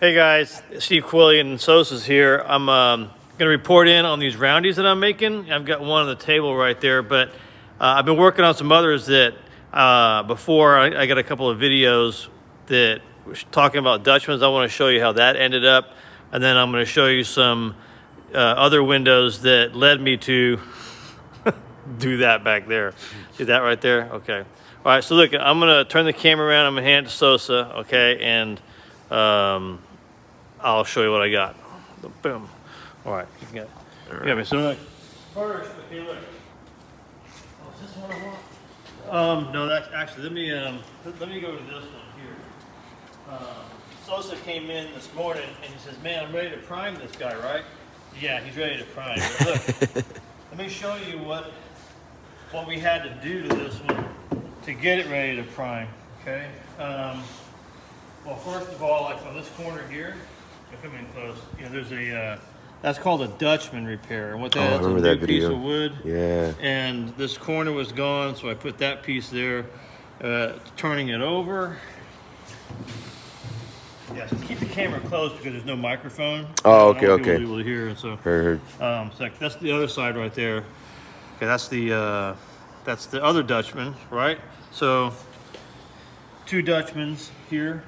Hey guys, Steve Quillian and Sosa's here. I'm going to report in on these roundies that I'm making. I've got one on the table right there, but I've been working on some others that before I got a couple of videos that was talking about Dutchmans. I want to show you how that ended up, and then I'm going to show you some other windows that led me to do that back there. See that right there? Okay. All right, so look, I'm going to turn the camera around. I'm going to hand it to Sosa, okay, and I'll show you what I got. Boom. All right. You got me. So look. First, okay, look. Oh, is this one I want? No, that's actually. Let me go to this one here. Sosa came in this morning and he says, "Man, I'm ready to prime this guy, right?" Yeah, he's ready to prime. But look, let me show you what we had to do to this one to get it ready to prime. Okay. Well, first of all, like on this corner here. Come in close. You know, there's a that's called a Dutchman repair, and what that is, a new piece of wood. Yeah. And this corner was gone, so I put that piece there, turning it over. Yeah, so keep the camera close because there's no microphone. Oh, okay, I okay. Able to hear, and so. Heard. So that's the other side right there. Okay, that's the other Dutchman, right? So two Dutchmans here.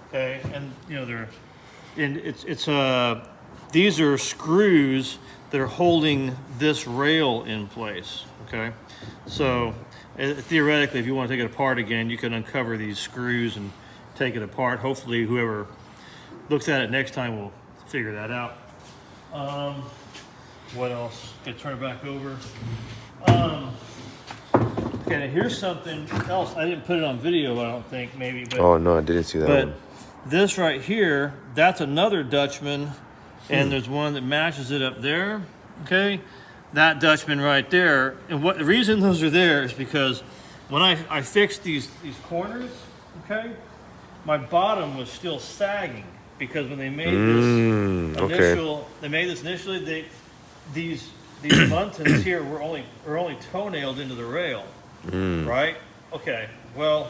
Okay, and you know they're. And these are screws that are holding this rail in place, okay? So theoretically, if you want to take it apart again, you can uncover these screws and take it apart. Hopefully whoever looks at it next time will figure that out. What else? Okay, turn it back over. Okay, now here's something else. I didn't put it on video, I don't think, maybe. But, oh, no, I didn't see that one. This right here, that's another Dutchman, and there's one that matches it up there, okay? That Dutchman right there, and the reason those are there is because when I fixed these corners, okay, my bottom was still sagging because when they made this initially, these buntons here were only toenailed into the rail, right? Okay, well,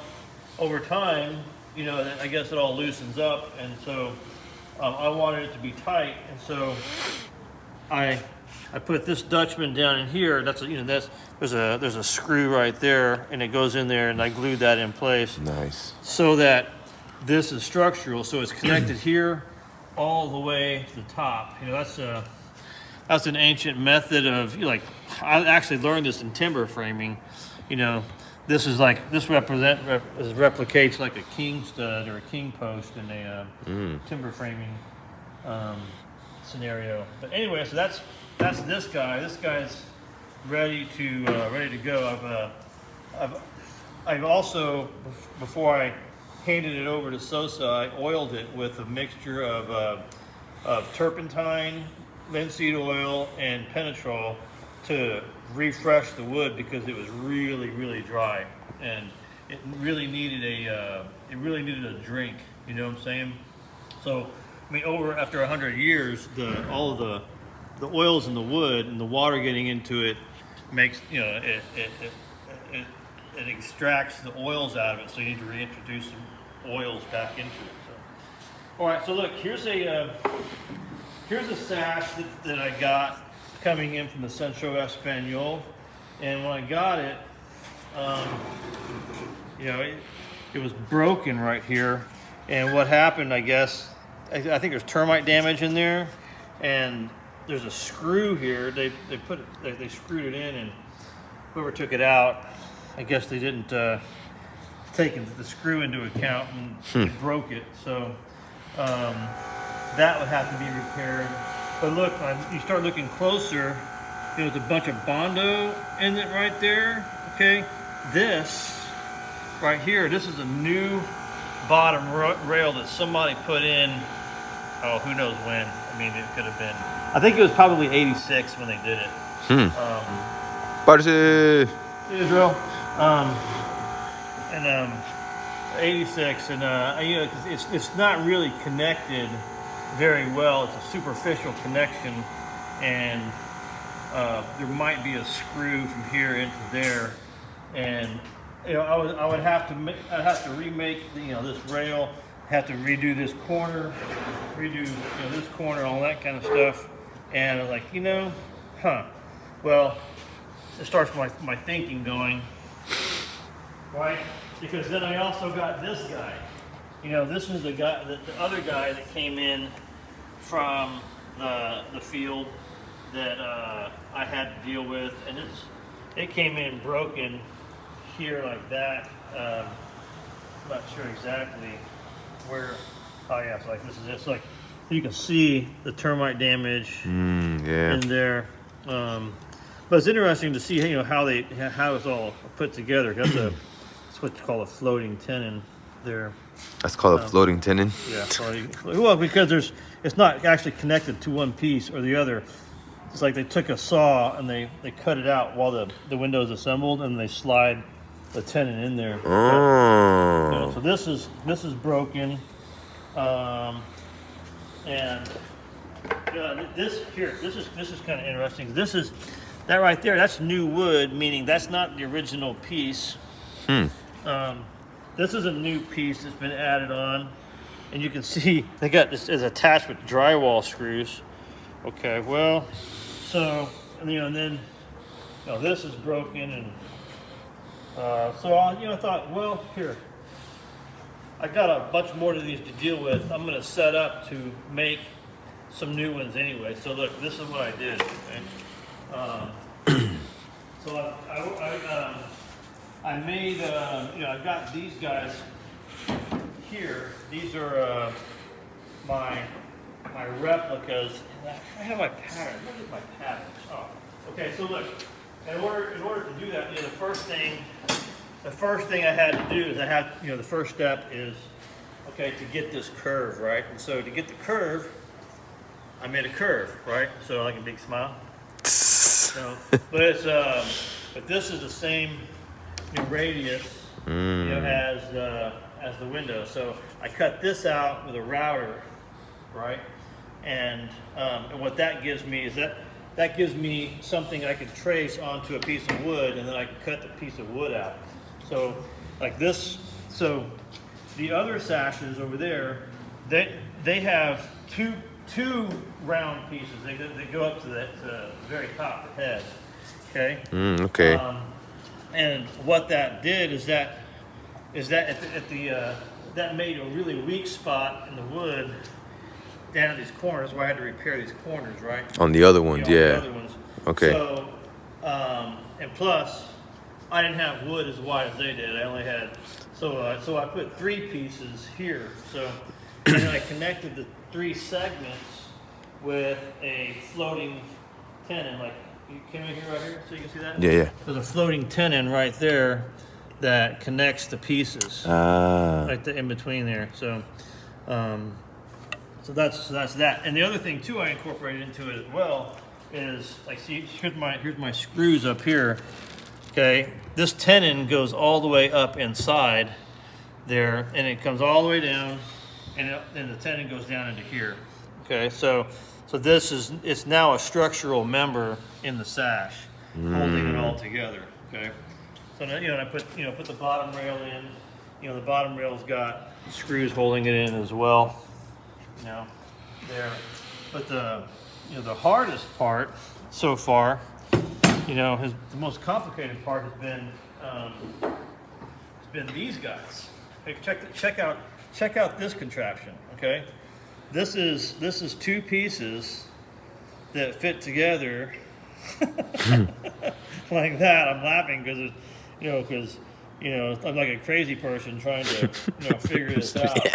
over time, you know, I guess it all loosens up, and so I wanted it to be tight, and so I put this Dutchman down in here. That's there's a screw right there, and it goes in there, and I glued that in place. Nice. So that this is structural, so it's connected here all the way to the top. You know, that's an ancient method of, you know, like I actually learned this in timber framing. You know. This replicates like a king stud or a king post in a timber framing scenario. But anyway, so that's this guy. This guy's ready to go. I've also, before I handed it over to Sosa, I oiled it with a mixture of turpentine, linseed oil, and penetrol to refresh the wood because it was really dry and it really needed a drink. You know what I'm saying? So I mean, after 100 years, all of the oils in the wood and the water getting into it makes, you know, it extracts the oils out of it. So you need to reintroduce some oils back into it. So, all right. So look, here's a sash that I got coming in from the Centro Espanol, and when I got it, you know, it was broken right here, and what happened, I guess, I think there's termite damage in there, and there's a screw here. They screwed it in, and whoever took it out, I guess they didn't take the screw into account, and it broke it. So that would have to be repaired. But look, you start looking closer, you know, there's a bunch of Bondo in it right there, okay? This, right here, this is a new bottom rail that somebody put in, oh, who knows when. I mean, it could have been, I think it was probably 86 when they did it. Israel. 86, and you know, 'cause it's not really connected very well. It's a superficial connection, and there might be a screw from here into there, and you know, I would have to remake this rail, have to redo this corner, redo this corner, all that kind of stuff. And I was like, well, it starts my thinking going, right? Because then I also got this guy. This is the guy, the other guy that came in from the field that I had to deal with, and it came in broken here like that. I'm not sure exactly where. Oh yeah, so it's like you can see the termite damage in there. But it's interesting to see how it's all put together. That's what's called a floating tenon there. That's called a floating tenon. Yeah. Well, because it's not actually connected to one piece or the other. It's like they took a saw and they cut it out while the window is assembled, and they slide the tenon in there. Oh. So this is broken, and this is kind of interesting. That right there. That's new wood, meaning that's not the original piece. This is a new piece that's been added on, and you can see they got this is attached with drywall screws. Okay, well, so and then this is broken, and so I thought, well, here I got a bunch more of these to deal with. I'm going to set up to make some new ones anyway. So look, this is what I did. Okay? So I made I've got these guys here. These are my replicas. I have my pattern. Look at my pattern. Oh, okay. So look, in order to do that, the first thing I had to do is the first step is to get this curve right. And so to get the curve, I made a curve, right? So like a big smile. But it's but this is the same radius as the window. So I cut this out with a router, right? And what that gives me is that gives me something I can trace onto a piece of wood, and then I can cut the piece of wood out. So like this. So the other sashes over there, they have two round pieces. They go up to the very top of the head. Okay. Okay. And what that did is that that made a really weak spot in the wood down at these corners where I had to repair these corners, right? On the other ones, yeah. The other ones. Okay. So, and plus, I didn't have wood as wide as they did. I only had so I put 3 pieces here. So, and then I connected the 3 segments with a floating tenon. Like, you came in here right here, so you can see that. Yeah. There's a floating tenon right there that connects the pieces, like in between there. So, so that's that. And the other thing too, I incorporated into it as well is like, see, here's my screws up here. Okay, this tenon goes all the way up inside there, and it comes all the way down, and the tenon goes down into here. Okay, so it's now a structural member in the sash, holding it all together. Okay, so now, and I put the bottom rail in. The bottom rail's got screws holding it in as well. There, but the hardest part so far, the most complicated part has been these guys. Hey, check out this contraption. Okay, this is 2 pieces that fit together like that. I'm laughing because I'm like a crazy person trying to figure this out.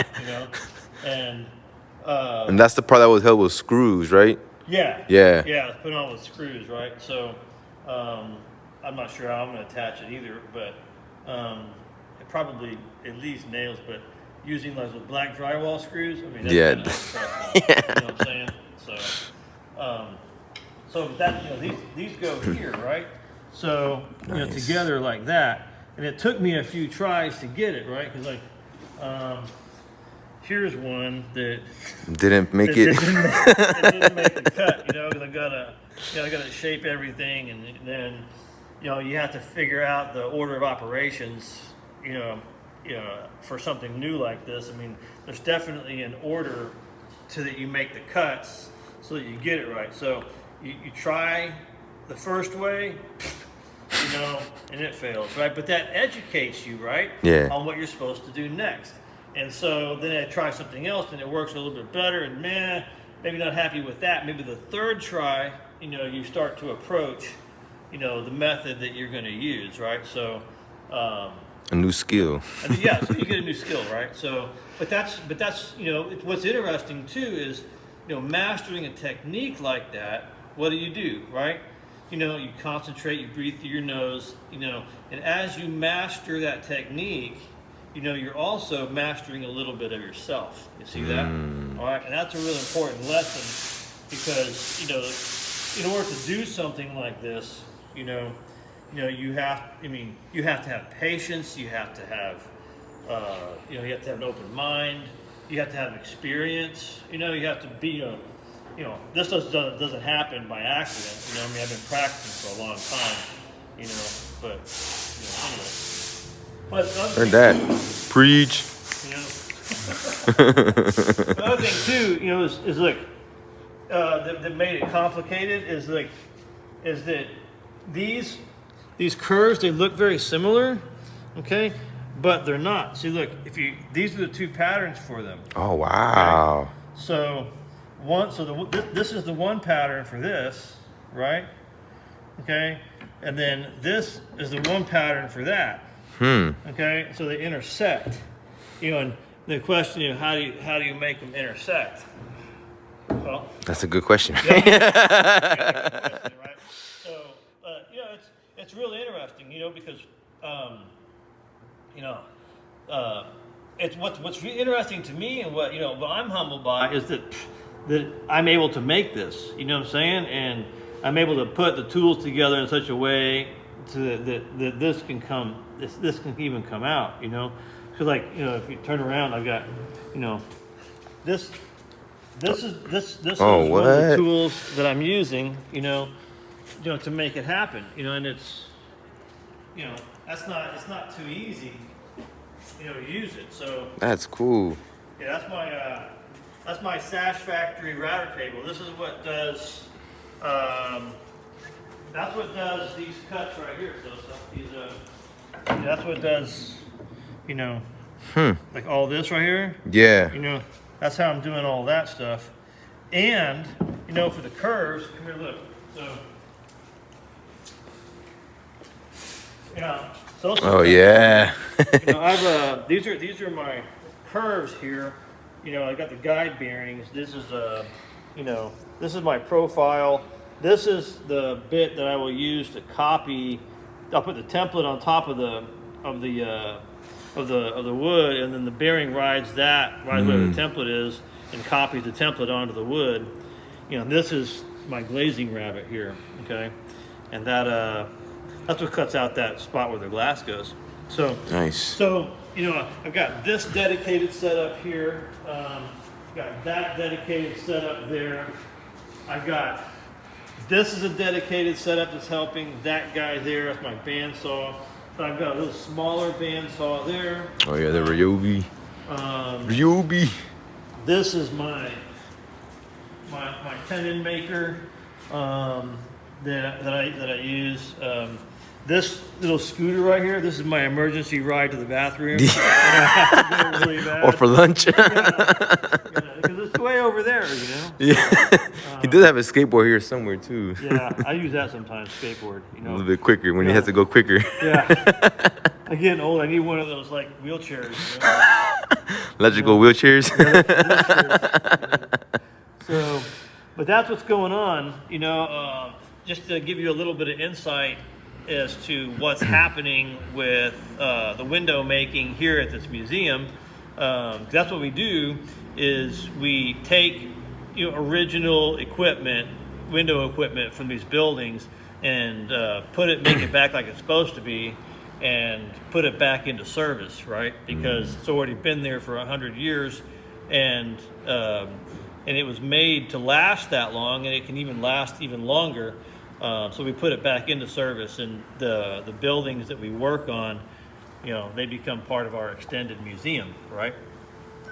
And that's the part that was held with screws, right? Yeah. Yeah. It's put on with screws, right? So I'm not sure how I'm going to attach it either, but it probably at least nails. But using those black drywall screws, I mean, that's kind of you know what I'm saying? So that these go here, right? So Nice. together like that, and it took me a few tries to get it right, because here's one that didn't make it. It didn't make the cut, because I gotta shape everything, and then you have to figure out the order of operations, for something new like this. I mean, there's definitely an order to that you make the cuts so that you get it right. So you try the first way, and it fails, right? But that educates you, right? Yeah. On what you're supposed to do next. And so then I try something else and it works a little bit better, and maybe not happy with that. Maybe the third try, you start to approach, the method that you're going to use, right? So, A new skill. so you get a new skill, right? So, but that's what's interesting too is, mastering a technique like that. What do, right? You concentrate, you breathe through your nose, and as you master that technique, you're also mastering a little bit of yourself. You see that? All right, and that's a really important lesson because, in order to do something like this, you have to have patience, you have to have, you have to have an open mind, you have to have experience, you have to be, this doesn't happen by accident. I've been practicing for a long time, but, anyway. But Heard that. Preach. The other thing too, is like that made it complicated is that these curves, they look very similar, okay, but they're not. See, look, these are the two patterns for them. Oh wow. Okay? So this is the one pattern for this, right? Okay, and then this is the one pattern for that. Okay, so they intersect. And the question, how do you make them intersect? Well, that's a good question. Right? So, it's really interesting, because, it's what's really interesting to me, and what I'm humbled by is that I'm able to make this. You know what I'm saying? And I'm able to put the tools together in such a way that this can even come out, because if you turn around, I've got, this is Oh, one of the what? tools that I'm using, to make it happen, and it's, it's not too easy, to use it. So That's cool. yeah, that's my Sash Factory router table. This is what does. That's what does these cuts right here. So these, that's what does, like all this right here. Yeah. That's how I'm doing all that stuff. And, for the curves, come here, look. So, Oh yeah. I've these are my curves here. I got the guide bearings. This is this is my profile. This is the bit that I will use to copy. I'll put the template on top of the wood, and then the bearing rides where the template is, and copies the template onto the wood. This is my glazing rabbet here. Okay, and that's what cuts out that spot where the glass goes. So Nice. So I've got this dedicated setup here. Got that dedicated setup there. I've got. This is a dedicated setup that's helping that guy there. That's my bandsaw. So I've got a little smaller bandsaw there. Oh yeah, the Ryobi. Ryobi. This is my tenon maker that I use. This little scooter right here. This is my emergency ride to the bathroom. Really bad. Or for lunch. Because it's way over there, Yeah. He does have a skateboard here somewhere too. Yeah, I use that sometimes. Skateboard, A little bit quicker when he has to go quicker. Yeah. I'm getting old. I need one of those like wheelchairs. Electrical wheelchairs. So, but that's what's going on. Just to give you a little bit of insight as to what's happening with the window making here at this museum. That's what we do is we take original equipment, window equipment from these buildings, and make it back like it's supposed to be, and put it back into service, right? Because it's already been there for 100 years, and it was made to last that long, and it can even last even longer. So we put it back into service, and the buildings that we work on, they become part of our extended museum, right?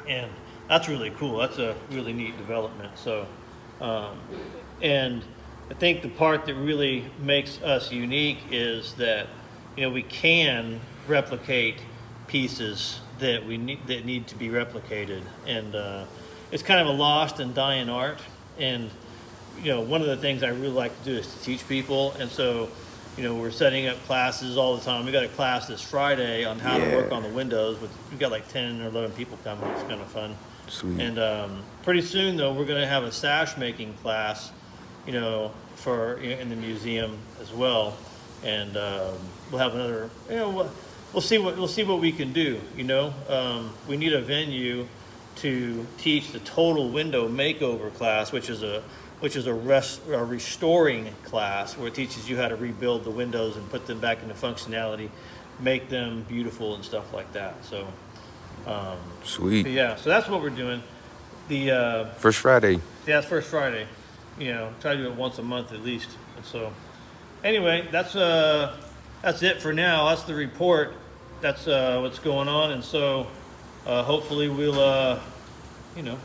And that's really cool. That's a really neat development. So, and I think the part that really makes us unique is that, you know, we can replicate pieces that need to be replicated, and it's kind of a lost and dying art. And you know, one of the things I really like to do is to teach people, and so, you know, we're setting up classes all the time. We got a class this Friday on how to work on the windows. We've got like 10 or 11 people coming. It's kind of fun. Sweet. And pretty soon, though, we're going to have a sash making class, you know, for in the museum as well. And we'll have another. You know, we'll see what we can do. You know, we need a venue to teach the total window makeover class, which is a restoring class where it teaches you how to rebuild the windows and put them back into functionality, make them beautiful and stuff like that. So, Sweet. yeah, so that's what we're doing. The First Friday. yeah, it's first Friday. You know, try to do it once a month at least. And so, anyway, that's it for now. That's the report. That's what's going on. And so, hopefully, we'll you know,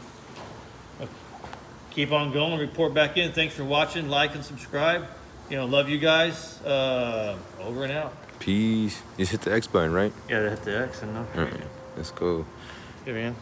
keep on going, report back in. Thanks for watching, like and subscribe. You know, love you guys. Over and out. Peace. Just hit the X button, right? Yeah, hit the X and no. All right. Let's go. Yeah, man.